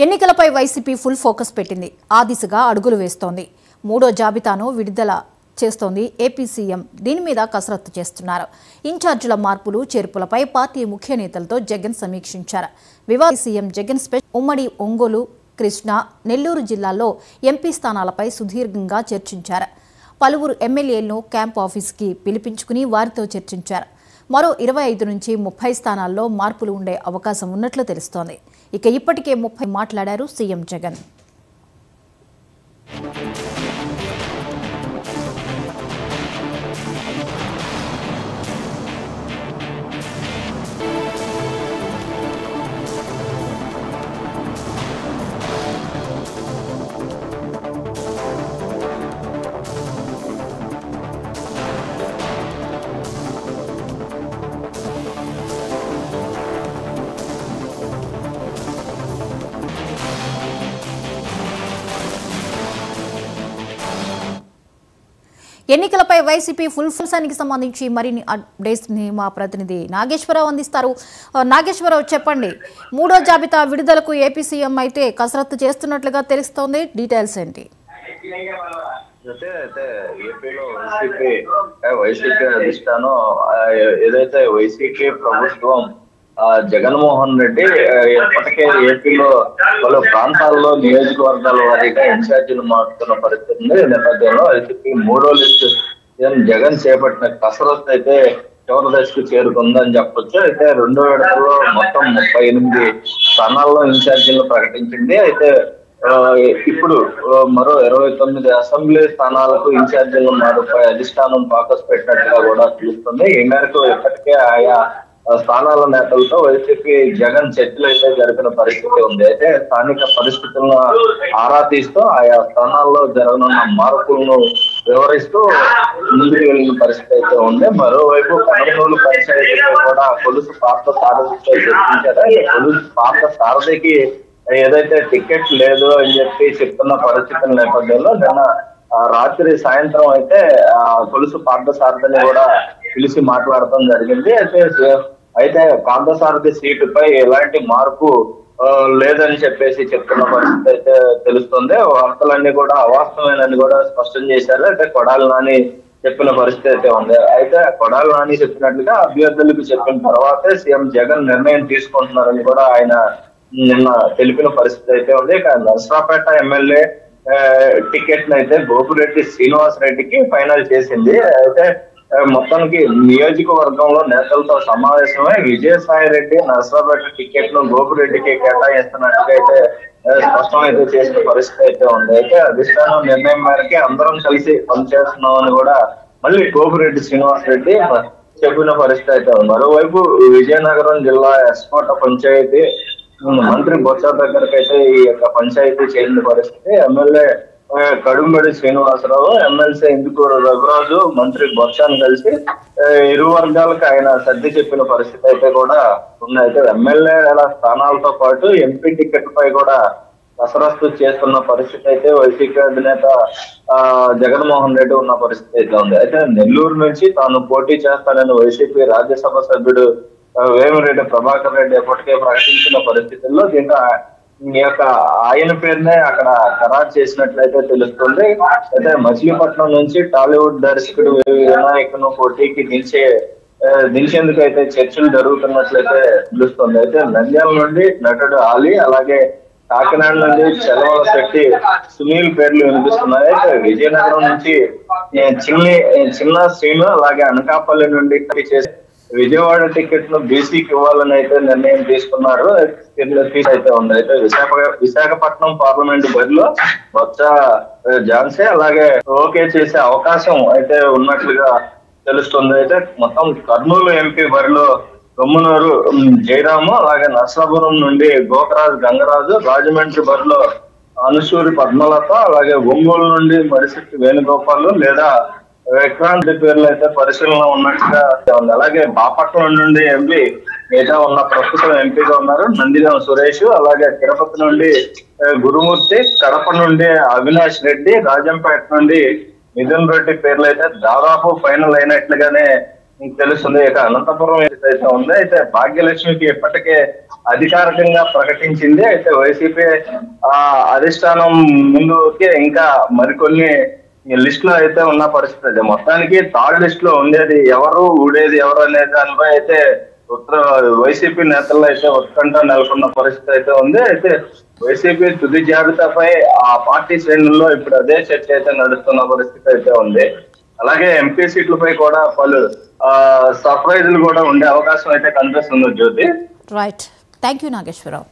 ఎన్నికలపై YCP full focus పెట్టింది. ఆ దిశగా అడుగులు వేస్తోంది. మూడో జాబితాను విడుదల చేస్తోంది ఏపీ సీఎం. దీని మీద కసరత్తు చేస్తున్నారు. ఇన్ఛార్జీల మార్పులు చేర్పులపై పార్టీ ముఖ్య నేతలతో జగన్ సమీక్షించారు. వివాద సీఎం జగన్ ఉమ్మడి ఒంగోలు, కృష్ణా, నెల్లూరు జిల్లాల్లో ఎంపీ స్థానాలపై సుదీర్ఘంగా చర్చించారు. పలువురు ఎమ్మెల్యేలను క్యాంప్ ఆఫీస్కి పిలిపించుకుని వారితో చర్చించారు. మరో 25 నుంచి 30 స్థానాల్లో మార్పులు ఉండే అవకాశం ఉన్నట్లు తెలుస్తోంది. ఇక ఇప్పటికే 30 మాట్లాడారు సీఎం జగన్. ఎన్నికలపై వైసీపీ ఫుల్ ఫోకస్కి సంబంధించి మరిన్ని అప్డేట్స్ ని మా ప్రతినిధి నాగేశ్వరరావు అందిస్తారు. నాగేశ్వరరావు, చెప్పండి. మూడో జాబితా విడుదలకు ఏపీ సీఎం అయితే కసరత్తు చేస్తున్నట్లుగా తెలుస్తోంది. డీటెయిల్స్ ఏంటి? వైసీపీ అధిష్టానం ఏదైతే వైసీపీ ప్రభుత్వం జగన్మోహన్ రెడ్డి ఇప్పటికే ఏపీలో పలు ప్రాంతాల్లో నియోజకవర్గాల వారీగా ఇన్ఛార్జీలు మారుతున్న పరిస్థితి ఉంది. నేపథ్యంలో వైసీపీ మూడో లిస్టు జగన్ చేపట్టిన కసరత్తు అయితే చివరి దశకు చేరుకుందని చెప్పొచ్చు. అయితే 2వ విడతలో మొత్తం 38 స్థానాల్లో ఇన్ఛార్జీలను ప్రకటించింది. అయితే ఇప్పుడు మరో 29 అసెంబ్లీ స్థానాలకు ఇన్ఛార్జీలు మారుపై అధిష్టానం ఫోకస్ పెట్టినట్టుగా కూడా తెలుస్తుంది. ఈ మేరకు ఇప్పటికే ఆయా స్థానాల నేతలతో వైసీపీ జగన్ చర్చలు అయితే జరిపిన పరిస్థితి ఉంది. అయితే స్థానిక పరిస్థితులను ఆరా తీస్తూ ఆయా స్థానాల్లో జరగనున్న మార్పులను వివరిస్తూ ముందుకు వెళ్ళిన పరిస్థితి అయితే ఉంది. మరోవైపు కర్నూలు పంచాయతీలో కూడా కొలుసు పాత్ర సారథితో చర్చించారు. కొలుసు పాత్ర సారథికి ఏదైతే టికెట్ లేదు అని చెప్పి చెప్తున్న పరిస్థితుల నేపథ్యంలో నిన్న రాత్రి సాయంత్రం అయితే కొలుసు పార్థసారథిని కూడా పిలిచి మాట్లాడటం జరిగింది. అయితే పార్థసారథి సీటుపై ఎలాంటి మార్పు లేదని చెప్పేసి చెప్తున్న పరిస్థితి అయితే తెలుస్తుంది. వార్తలన్నీ కూడా అవాస్తవమైనని కూడా స్పష్టం చేశారు. అయితే కొడాలి నాని చెప్పిన పరిస్థితి అయితే ఉంది. అయితే కొడాలి నాని చెప్పినట్లుగా అభ్యర్థులకు చెప్పిన తర్వాతే సీఎం జగన్ నిర్ణయం తీసుకుంటున్నారని కూడా ఆయన నిన్న తెలిపిన పరిస్థితి అయితే ఉంది. నర్సరావుపేట ఎమ్మెల్యే టికెట్ అయితే గోపిరెడ్డి శ్రీనివాస్ రెడ్డికి ఫైనల్ చేసింది. అయితే మొత్తానికి నియోజకవర్గంలో నేతలతో సమావేశమై విజయసాయి రెడ్డి నర్సరావుపేట టికెట్ ను గోపిరెడ్డికి కేటాయిస్తున్నట్టుగా అయితే స్పష్టం అయితే చేసిన పరిస్థితి అయితే ఉంది. అయితే అధిష్టానం నిర్ణయం మేరకి అందరం కలిసి పనిచేస్తున్నామని కూడా మళ్ళీ గోపిరెడ్డి శ్రీనివాస్ రెడ్డి చెప్పిన పరిస్థితి అయితే ఉంది. మరోవైపు విజయనగరం జిల్లా ఎస్కోట పంచాయతీ మంత్రి బొత్స దగ్గరకు అయితే ఈ యొక్క పంచాయతీ చేరిన పరిస్థితి. ఎమ్మెల్యే కడుంబడి శ్రీనివాసరావు, ఎమ్మెల్సీ ఇందుకూరు రఘురాజు మంత్రి బొత్సను కలిసి ఇరు వర్గాలకు ఆయన సర్ది చెప్పిన పరిస్థితి అయితే కూడా ఉంది. అయితే ఎమ్మెల్యేల స్థానాలతో పాటు ఎంపీ టికెట్ పై కూడా కసరత్తు చేస్తున్న పరిస్థితి అయితే వైసీపీ అధినేత జగన్మోహన్ రెడ్డి ఉన్న పరిస్థితి అయితే ఉంది. అయితే నెల్లూరు నుంచి తాను పోటీ చేస్తానని వైసీపీ రాజ్యసభ సభ్యుడు వేమిరెడ్డి ప్రభాకర్ రెడ్డి ఎప్పటికే ప్రకటించిన పరిస్థితుల్లో దీంట్లో ఈ యొక్క ఆయన పేరునే అక్కడ ఖరారు చేసినట్లయితే తెలుస్తుంది. అయితే మచిలీపట్నం నుంచి టాలీవుడ్ దర్శకుడు వినాయకును పోటీకి దించేందుకు అయితే చర్చలు జరుగుతున్నట్లయితే తెలుస్తుంది. అయితే నంద్యాల నుండి నటుడు ఆలీ, అలాగే కాకినాడ నుండి చలవల శెట్టి సునీల్ పేర్లు వినిపిస్తున్నాయి. అయితే విజయనగరం నుంచి చిన్న శ్రీను, అలాగే అనకాపల్లి నుండి చేసి విజయవాడ టికెట్ ను బీసీకి ఇవ్వాలని అయితే నిర్ణయం తీసుకున్నారు. అయితే ఉంది. అయితే విశాఖపట్నం పార్లమెంట్ బరిలో బొత్స ఝాన్సీ అలాగే ఓకే చేసే అవకాశం అయితే ఉన్నట్లుగా తెలుస్తుంది. అయితే మొత్తం కర్నూలు ఎంపీ బరిలో కొమ్మునూరు జయరాము, అలాగే నర్సాపురం నుండి గోకరాజు గంగరాజు, రాజమండ్రి బరిలో అనుసూరి పద్మలత, అలాగే ఒంగోలు నుండి మరిశెట్టి వేణుగోపాల్ లేదా విక్రాంతి పేర్లు అయితే పరిశీలన ఉన్నట్టుగా ఉంది. అలాగే బాపట్నం నుండి ఎంపీ మీద ఉన్న ప్రస్తుతం ఎంపీగా ఉన్నారు నందిగాం సురేష్, అలాగే తిరుపతి నుండి గురుమూర్తి, కడప నుండి అవినాష్ రెడ్డి, రాజంపేట నుండి మిథున్ రెడ్డి పేర్లు అయితే దాదాపు ఫైనల్ అయినట్లుగానే మీకు తెలుస్తుంది. ఇక అనంతపురం ఏదైతే ఉందో అయితే భాగ్యలక్ష్మికి ఇప్పటికే అధికారికంగా ప్రకటించింది. అయితే వైసీపీ అధిష్టానం ముందుకే ఇంకా మరికొన్ని లిస్ట్ లో అయితే ఉన్న పరిస్థితి. అది మొత్తానికి థర్డ్ లిస్ట్ లో ఉండేది ఎవరు, ఊడేది ఎవరు అనే దానిపై అయితే వైసీపీ నేతల్లో అయితే ఉత్కంఠ నెలకొన్న పరిస్థితి అయితే ఉంది. అయితే వైసీపీ తుది జాబితాపై ఆ పార్టీ శ్రేణుల్లో ఇప్పుడు అదే చర్చ అయితే నడుస్తున్న పరిస్థితి అయితే ఉంది. అలాగే ఎంపీ సీట్లపై కూడా పలు సర్ప్రైజులు కూడా ఉండే అవకాశం అయితే కనిపిస్తుంది Jyoti. Right, thank you Nageswararao.